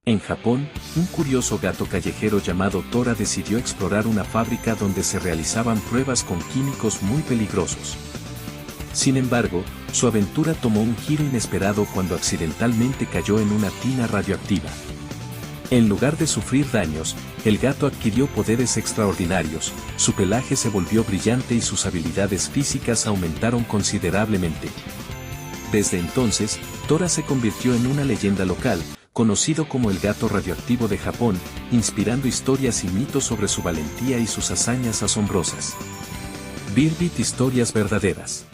En Japón, un curioso gato callejero llamado Tora decidió explorar una fábrica donde se realizaban pruebas con químicos muy peligrosos. Sin embargo, su aventura tomó un giro inesperado cuando accidentalmente cayó en una tina radioactiva. En lugar de sufrir daños, el gato adquirió poderes extraordinarios, su pelaje se volvió brillante y sus habilidades físicas aumentaron considerablemente. Desde entonces, Tora se convirtió en una leyenda local, conocido como el gato radioactivo de Japón, inspirando historias y mitos sobre su valentía y sus hazañas asombrosas. Birbit Historias verdaderas.